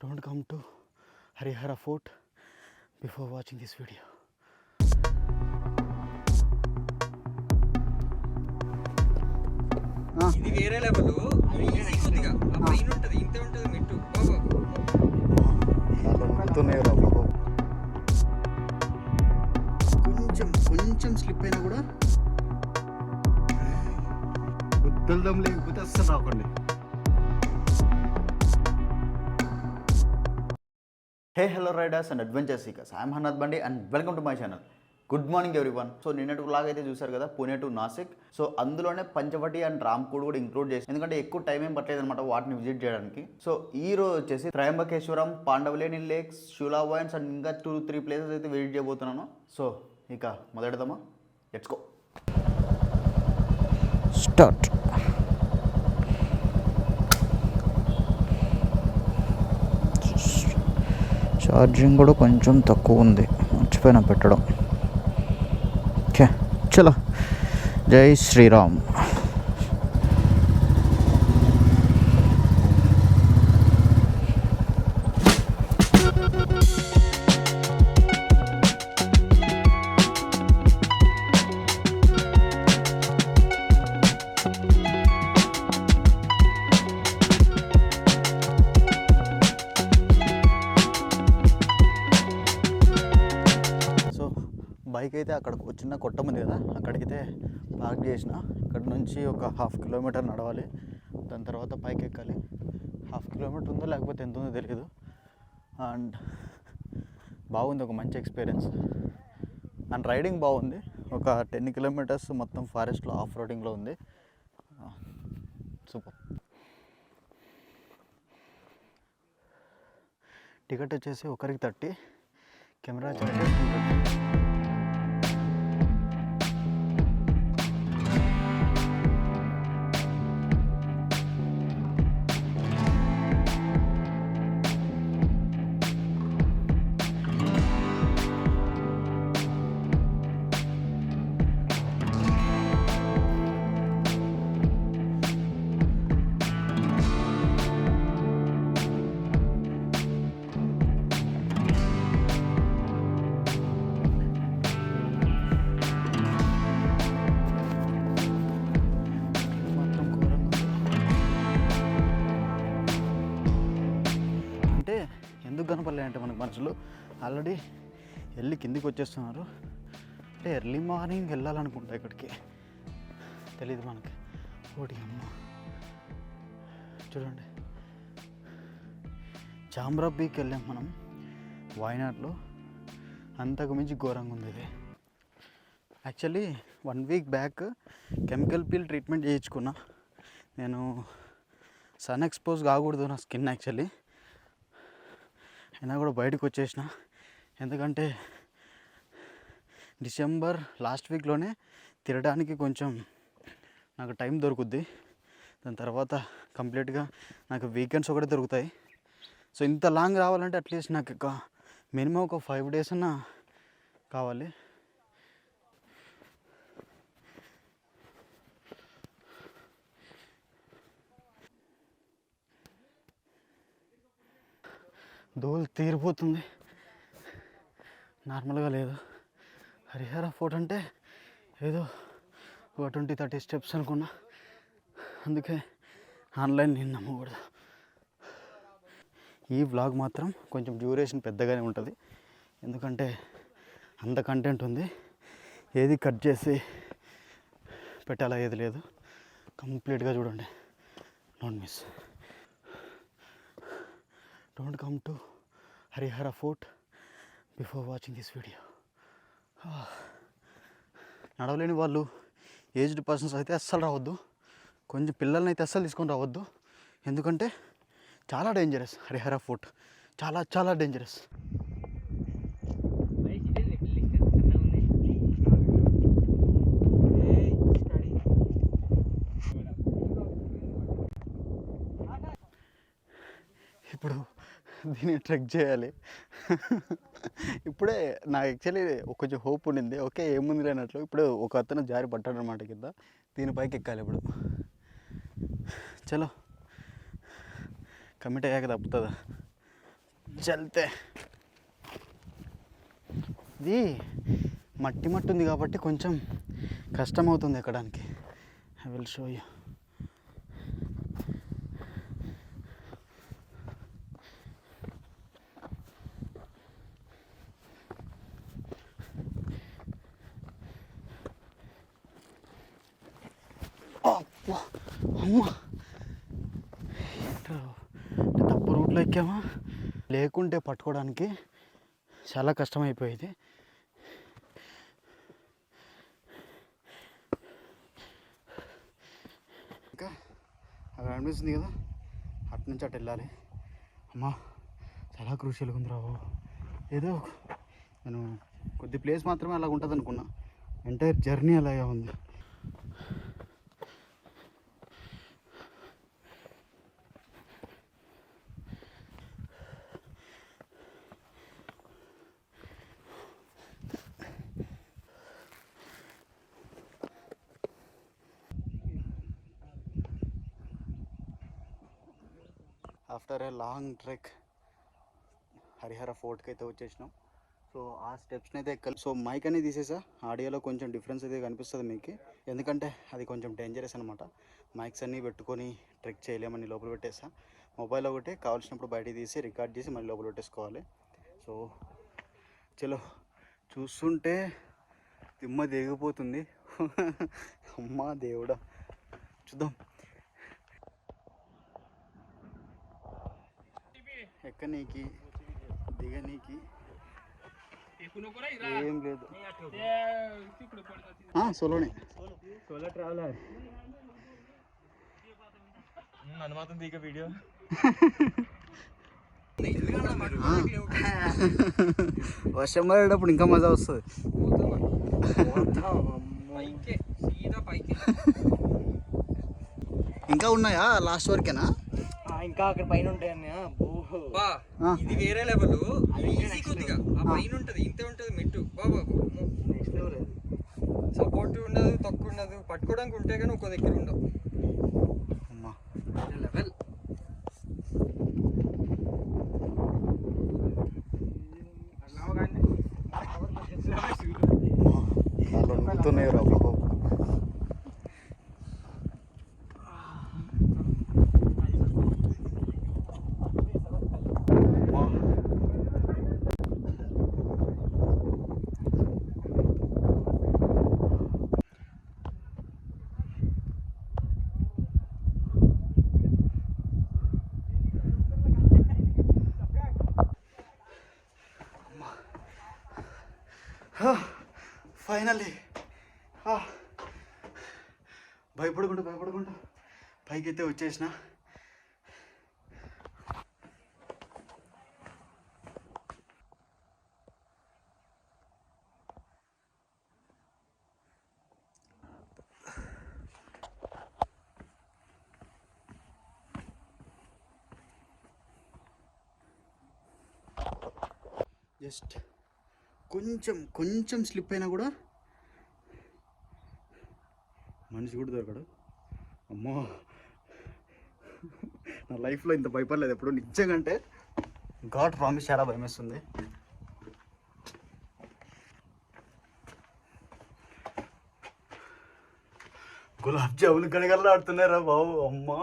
Don't come to Harihara Fort before watching this video. ఇది వేరే level. అది easy కొద్దిగా ఆ పైన ఉంటది, ఇంత ఉంటది మెట్టు. కొంచెం స్లిప్ అయినా కూడా గుద్దల్దం లేకపోతే అస్సలు రాకండి. Hey hello riders and adventure seekers, I'm Hanath Bandi and welcome to my channel. Good morning everyone. So నిన్నటి వ్లాగ్ అయితే చూసారు కదా, పుణే టు నాసిక్. సో అందులోనే పంచవటి అండ్ రామ్కోడ్ కూడా ఇంక్లూడ్ చేసి, ఎందుకంటే ఎక్కువ టైం ఏం పట్టలేదు అనమాట వాటిని విజిట్ చేయడానికి. సో ఈ రోజు వచ్చేసి Trimbakeshwar, Pandavleni lakes, Sula wines and ఇంకా 2-3 ప్లేసెస్ అయితే విజిట్ చేయబోతున్నాను. సో ఇక మొదలెడదామా? Let's go. స్టార్ట్. ఛార్జింగ్ కూడా కొంచెం తక్కువ ఉంది, మర్చిపోయినా పెట్టడం. ఓకే చలో, జై శ్రీరామ్. బైక్ అయితే అక్కడ చిన్న కొట్టం ఉంది కదా, అక్కడికైతే పార్క్ చేసిన. ఇక్కడ నుంచి ఒక 1/2 కిలోమీటర్ నడవాలి, దాని తర్వాత పైకి ఎక్కాలి. 1/2 కిలోమీటర్ ఉందో లేకపోతే ఎంత ఉందో తెలియదు. అండ్ బాగుంది, ఒక మంచి ఎక్స్పీరియన్స్. అండ్ రైడింగ్ బాగుంది. ఒక 10 కిలోమీటర్స్ మొత్తం ఫారెస్ట్లో ఆఫ్ రోడింగ్లో ఉంది. సూపర్. టికెట్ వచ్చేసి ఒకరికి 30, కెమెరా చార్జెస్ 130. ఎందుకు కనపడలే అంటే మనకు మనుషులు ఆల్రెడీ వెళ్ళి కిందికి వచ్చేస్తున్నారు. అంటే ఎర్లీ మార్నింగ్ వెళ్ళాలనుకుంటా, ఇక్కడికి తెలీదు మనకి. ఓడి అమ్మ, చూడండి, చామ్రాపీకి వెళ్ళాం మనం వాయనాడ్లో. అంతకు మించి ఘోరంగా ఉంది ఇది. Actually 1 week back chemical peel treatment చేయించుకున్నా. నేను సన్ ఎక్స్పోజ్ కాకూడదు నా స్కిన్ యాక్చువల్లీ, అయినా కూడా బయటకు వచ్చేసిన. ఎందుకంటే డిసెంబర్ లాస్ట్ వీక్లోనే తిరగడానికి కొంచెం నాకు టైం దొరుకుద్ది. దాని తర్వాత కంప్లీట్గా నాకు వీకెండ్స్ ఒకటే దొరుకుతాయి. సో ఇంత లాంగ్ రావాలంటే అట్లీస్ట్ నాకు మినిమం ఒక 5 days అన్నా కావాలి. దోలు తీరిపోతుంది, నార్మల్గా లేదు. హరిహర ఫోర్ట్ అంటే ఏదో ఒక 20-30 స్టెప్స్ అనుకున్నా, అందుకే ఆన్లైన్ నేను నమ్మకూడదు. ఈ వ్లాగ్ మాత్రం కొంచెం డ్యూరేషన్ పెద్దగానే ఉంటుంది, ఎందుకంటే అంత కంటెంట్ ఉంది. ఏది కట్ చేసి పెట్టాలా ఏది లేదు, కంప్లీట్గా చూడండి, don't miss. Don't come to Harihara Fort before watching this video. నడవలేని వాళ్ళు, ఏజ్డ్ పర్సన్స్ అయితే అస్సలు రావద్దు. కొంచెం పిల్లల్ని అయితే అస్సలు తీసుకొని రావద్దు, ఎందుకంటే చాలా డేంజరస్. హరిహర ఫోర్ట్ చాలా చాలా డేంజరస్. ఇప్పుడు దీన్ని ట్రెక్ చేయాలి. ఇప్పుడే నాకు యాక్చువల్లీ కొంచెం హోప్ ఉండింది, ఓకే ఏముంది లేనట్లు. ఇప్పుడు ఒక అతను జారి పట్టాడు అనమాట కింద, దీనిపైకి ఎక్కాలి ఇప్పుడు. చలో, కమిట్ అయ్యాక తప్పుతుందా? చల్తే ఇది మట్టి మట్టి ఉంది కాబట్టి కొంచెం కష్టం అవుతుంది ఎక్కడానికి. I will show you. అమ్మ తప్పు రూట్లో ఎక్కామా, లేకుంటే పట్టుకోవడానికి చాలా కష్టమైపోయేది. ఇంకా అక్కడ అనిపిస్తుంది కదా, అటు నుంచి అటు వెళ్ళాలి. అమ్మా చాలా క్రూషియల్గా ఉంది రావు. ఏదో నేను కొద్ది ప్లేస్ మాత్రమే అలాగ ఉంటుంది అనుకున్నా, ఎంటైర్ జర్నీ అలాగే ఉంది. After a long trek Harihar ఫోర్ట్కి అయితే వచ్చేసినాం. సో ఆ స్టెప్స్ని అయితే ఎక్కాలి. సో మైక్ అనేది తీసేసా, ఆడియోలో కొంచెం డిఫరెన్స్ అయితే కనిపిస్తుంది మీకు, ఎందుకంటే అది కొంచెం డేంజరస్ అనమాట. మైక్స్ అన్నీ పెట్టుకొని ట్రెక్ చేయలేమని లోపల పెట్టేసా. మొబైల్ ఒకటి కావాల్సినప్పుడు బయటికి తీసి రికార్డ్ చేసి మళ్ళీ లోపల పెట్టేసుకోవాలి. సో చలో, చూస్తుంటే దిమ్మ దిగిపోతుంది. అమ్మా దేవుడా, చూద్దాం. ఎక్కనీకి దిగనీకి ఏం లేదు. సోలోనే, సోలో ట్రావెలర్ నన్ను మాత్రం దిగ వీడియో. వర్షం పడేటప్పుడు ఇంకా మజా వస్తుంది. ఇంకా ఉన్నాయా లాస్ట్ వరకేనా? ఇంకా అక్కడ పైన ఉంటాయన్న. ఇది వేరే లెవెల్, ఈజీ కొద్దిగా ఆ పైన ఉంటది, ఇంతే ఉంటది మెట్టు. బాబా నెక్స్ట్ లెవెల్. సపోర్ట్ ఉండదు, తక్కువ ఉండదు, పట్టుకోవడానికి ఉంటే కానీ ఒక దగ్గర ఉండవు. అమ్మా లెవెల్ నడుతున్నాయి రా బాబు. ఫైనల్లీ భయపడకుండా పైకి అయితే వచ్చేసిన. జస్ట్ కొంచెం స్లిప్ అయినా కూడా మనిషి కూడా దొరకడు. అమ్మో, నా లైఫ్లో ఇంత భయపడలేదు ఎప్పుడు నిజంగా. అంటే గాడ్ ప్రామిస్, చాలా భయం వేస్తుంది. గులాబ్ జాములు గడగల్లా ఆడుతున్నారా బాబు. అమ్మా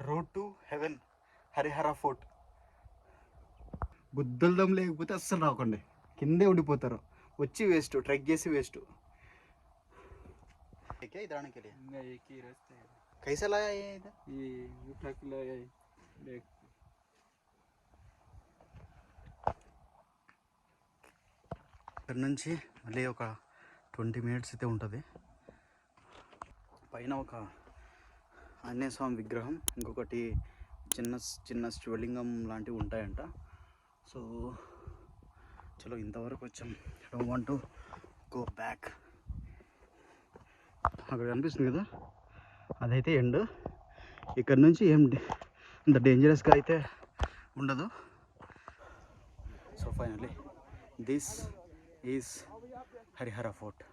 road to heaven, Harihar fort. బుద్ధుల దమ్ లేకపోతే అస్సలు రాకండి, కిందే ఉండిపోతారు. వచ్చి వేస్ట్, ట్రెక్ చేసి వేస్ట్. इधर आने के लिए एक ही रास्ता है। कैसा लाया ये इधर? ये उठा के लाया है। देख ఇక్కడ నుంచి మళ్ళీ ఒక 20 మినిట్స్ అయితే ఉంటుంది. పైన ఒక ఆంజనేయ స్వామి విగ్రహం, ఇంకొకటి చిన్న శివలింగం లాంటివి ఉంటాయంట. సో చలో, ఇంతవరకు వచ్చాం. I don't want to go back. అక్కడ కనిపిస్తుంది కదా, అదైతే ఎండ్. ఇక్కడ నుంచి ఏం ఇంత డేంజరస్గా అయితే ఉండదు. So finally this is Harihara fort.